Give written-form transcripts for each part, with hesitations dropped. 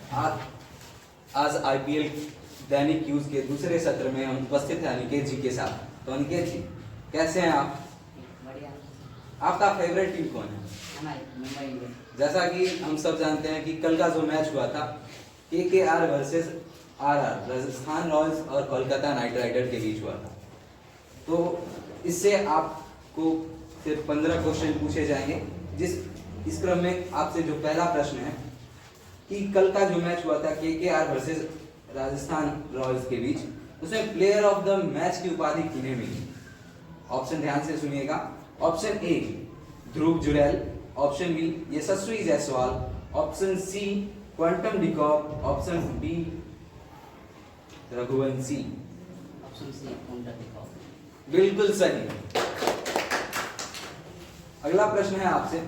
आज आज आईपीएल दैनिक न्यूज के दूसरे सत्र में हम उपस्थित हैं अनिकेत जी के साथ। तो अनिकेत जी, कैसे हैं आप? बढ़िया। आपका फेवरेट टीम कौन है? हमारी मुंबई इंडियंस। जैसा कि हम सब जानते हैं कि कल का जो मैच हुआ था KKR versus RR, Rajasthan Royals और कोलकाता नाइट राइडर के बीच हुआ था। तो इससे आपको सिर्फ 15 क्वेश्चन पूछे जाएंगे। इस क्रम में आपसे जो पहला प्रश्न है कि कल का जो मैच हुआ था केकेआर वर्सेस राजस्थान रॉयल्स के बीच, उसमें प्लेयर ऑफ द मैच की उपाधि किन्हें मिली? ऑप्शन ध्यान से सुनिएगा। Option A Dhruv Jurel, option B Yashasvi Jaiswal, option C Quinton de Kock, option B Raghuvanshi. Option C Quinton de Kock. बिल्कुल सही। अगला प्रश्न है आपसे,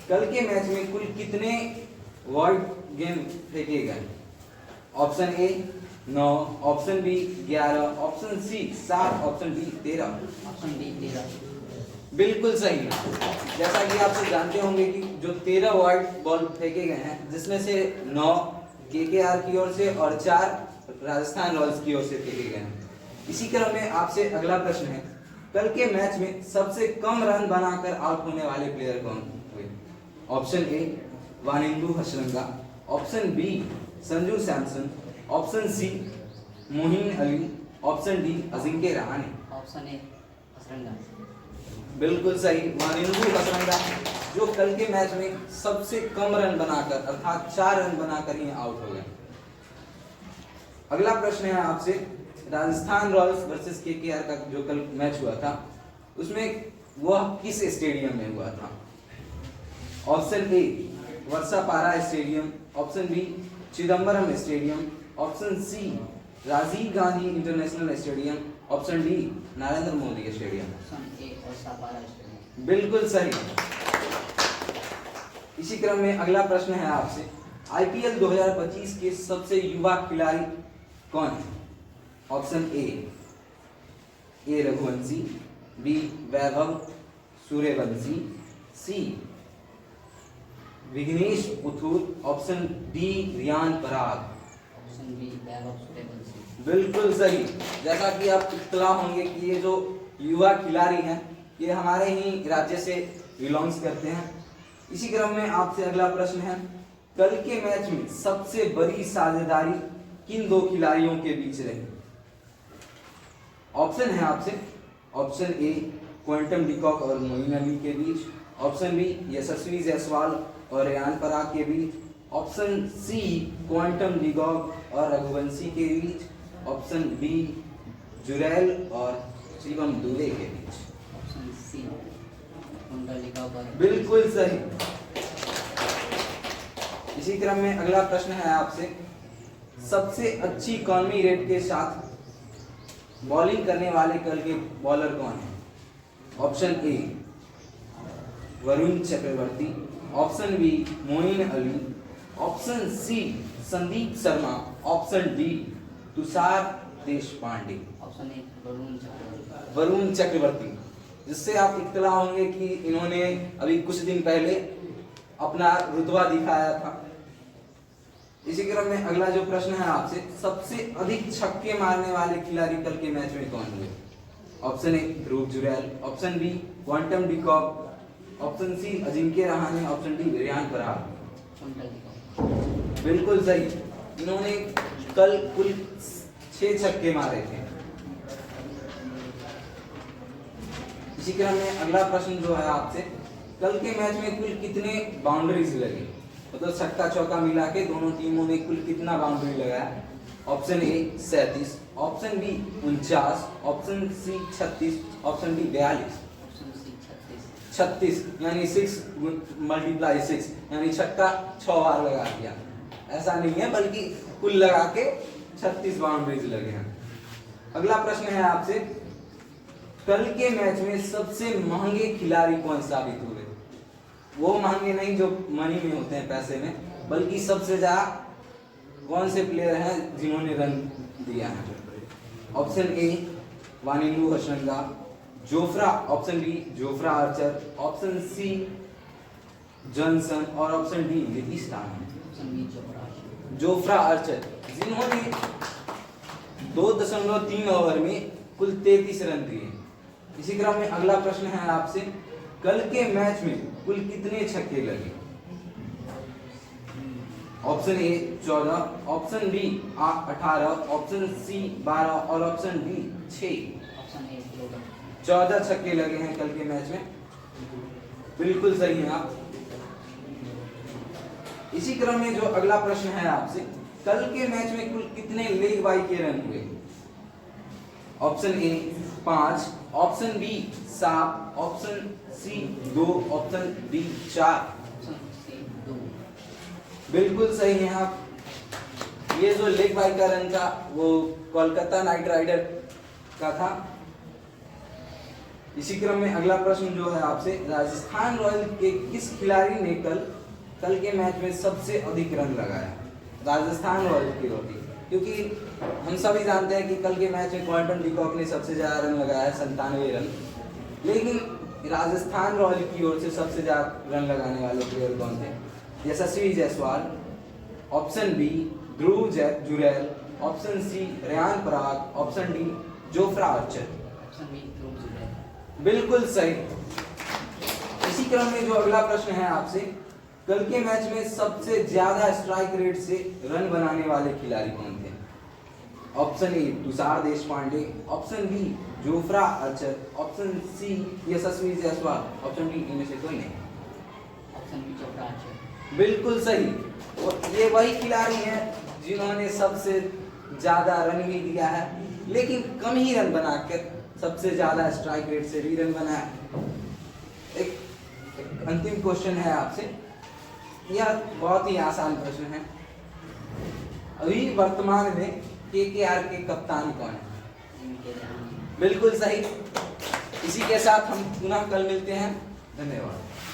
कल के मैच में कुल कितने वर्ल्ड गेम फेंके गए? Option A 9, option B 11, option C 7, option D 13। Option D 13। बिल्कुल सही। जैसा कि आप सब जानते होंगे कि जो 13 वाइड बॉल फेंके गए हैं, जिसमें से 9 केकेआर की ओर से और 4 राजस्थान रॉयल्स की ओर से फेंके गए हैं। इसी क्रम में आपसे अगला प्रश्न है, कल के मैच में सबसे कम रन बनाकर आउट होने वाले प्लेयर कौन हुए? Option A Wanindu Hasaranga, option B Sanju Samson, option C Moeen Ali, option D Ajinkya Rahane. Option A Hasaranga. बिल्कुल सही। वानिंदु हसरंगा जो कल के मैच में सबसे कम रन बनाकर अर्थात 4 रन बनाकर ही आउट हो गए। अगला प्रश्न है आपसे, राजस्थान रॉयल्स वर्सेस केकेआर का जो कल मैच हुआ था, उसमें वह किस स्टेडियम में हुआ था? Option A Barsapara stadium, option B Chidambaram stadium, option C Rajiv Gandhi international stadium, option D Narendra Modi stadium. Option A Barsapara stadium. बिल्कुल सही। इसी क्रम में अगला प्रश्न है आपसे, आईपीएल 2025 के सबसे युवा खिलाड़ी कौन है? Option A Raghuvanshi, B Vaibhav Suryavanshi, C Vignesh Puthur, option D Riyan Parag. Option B Vaibhav Suryavanshi. बिल्कुल सही। जैसा कि आप इत्तला होंगे कि ये जो युवा खिलाड़ी हैं, ये हमारे ही राज्य से बिलोंग्स करते हैं। इसी क्रम में आपसे अगला प्रश्न है, कल के मैच में सबसे बड़ी साझेदारी किन 2 खिलाड़ियों के बीच रही? ऑप्शन है आपसे, ऑप्शन ए क्वांटम डिकॉक और मोइन अली के बीच, ऑप्शन बी यशस्वी जायसवाल और रियान पराग के बीच, ऑप्शन सी क्वांटम डिकॉक और रघुवंशी के बीच, ऑप्शन बी जुरैल और शिवम दुबे के बीच। ऑप्शन सी क्वांटम डिकॉक और। बिल्कुल सही। इसी क्रम में अगला प्रश्न है आपसे, सबसे अच्छी इकॉनमी रेट के साथ बॉलिंग करने वाले कल के बॉलर कौन है? Option A Varun Chakravarthy, option B Moeen Ali, option C Sandeep Sharma, option D Tushar Deshpande. Option A Varun Chakravarthy. Varun Chakravarthy, जिससे आप इत्तला होंगे कि इन्होंने अभी कुछ दिन पहले अपना रुतबा दिखाया था। इसी क्रम में अगला जो प्रश्न है आपसे, सबसे अधिक छक्के मारने वाले खिलाड़ी कल के मैच में कौन हुए? Option A Dhruv Jurel, option B Quinton de Kock, option C Ajinkya Rahane, option D Riyan Parag. Quinton de Kock. बिल्कुल सही। इन्होंने कल कुल 6 छक्के मारे थे। इसी क्रम में अगला प्रश्न जो है आपसे, कल के मैच में कुल कितने बाउंड्रीज लगे? मतलब छक्का चौका मिला के दोनों टीमों ने कुल कितना बाउंड्री लगाया? Option A 37, option B 49, option C 36, option D 42। Option C 36। 36 यानी 6 × 6 यानी छक्का 6 बार लगा दिया। ऐसा नहीं है, बल्कि कुल लगा के 36 बाउंड्रीज लगे हैं। अगला प्रश्न है आपसे, कल के मैच में सबसे महंगे खिलाड़ी कौन साबित हुए? वो महंगे नहीं जो मनी में होते हैं, पैसे में, बल्कि सबसे ज्यादा कौन से प्लेयर हैं जिन्होंने रन दिया है? Option A Wanindu Hasaranga, Jofra, option B Jofra Archer, option C Johnson और option D Nitish Rana. Option B Jofra. Jofra Archer, जिन्होंने 2.3 ओवर में कुल 33 रन दिए। इसी क्रम में अगला प्रश्न है आपसे, कल के मैच में कुल कितने छक्के लगे? Option A 14, option B 18, option C 12 और ऑप्शन डी 6। ऑप्शन ए 14 छक्के लगे हैं कल के मैच में, बिल्कुल सही है आप। इसी क्रम में जो अगला प्रश्न है आपसे, कल के मैच में कुल कितने लेग बाई के रन हुए? Option A 5, option B 7, option C 2, option D 4। Option C 2। बिल्कुल सही है आप। ये जो लेग बाई का रन था वो कोलकाता नाइट राइडर का था। इसी क्रम में अगला प्रश्न जो है आपसे, राजस्थान रॉयल के किस खिलाड़ी ने कल के मैच में सबसे अधिक रन लगाया? राजस्थान रॉयल की ओर, क्योंकि हम सभी जानते हैं कि कल के मैच में क्वार्टन डिकॉक ने सबसे ज्यादा रन लगाया है 97 रन, लेकिन राजस्थान रॉयल की ओर से सबसे ज्यादा रन लगाने वाले प्लेयर कौन थे? Yashasvi Jaiswal, option B Dhruv Jurel, option C Riyan Parag, option D Jofra Archer. Option B Dhruv Jurel. बिल्कुल सही। इसी क्रम में जो अगला प्रश्न है आपसे, कल के मैच में सबसे ज्यादा स्ट्राइक रेट से रन बनाने वाले खिलाड़ी कौन थे? Option A Tushar Deshpande, option B Jofra Archer, option C Yashasvi Jaiswal, option D इनमें से कोई नहीं। Option B Jofra Archer. बिल्कुल सही। और ये वही खिलाड़ी हैं जिन्होंने सबसे ज्यादा रन भी दिया है, लेकिन कम ही रन बनाकर सबसे ज्यादा स्ट्राइक रेट से भी रन बनाया। एक अंतिम क्वेश्चन है आपसे, यह बहुत ही आसान प्रश्न है। अभी वर्तमान में केकेआर के कप्तान कौन है? बिल्कुल सही। इसी के साथ हम पुनः कल मिलते हैं। धन्यवाद।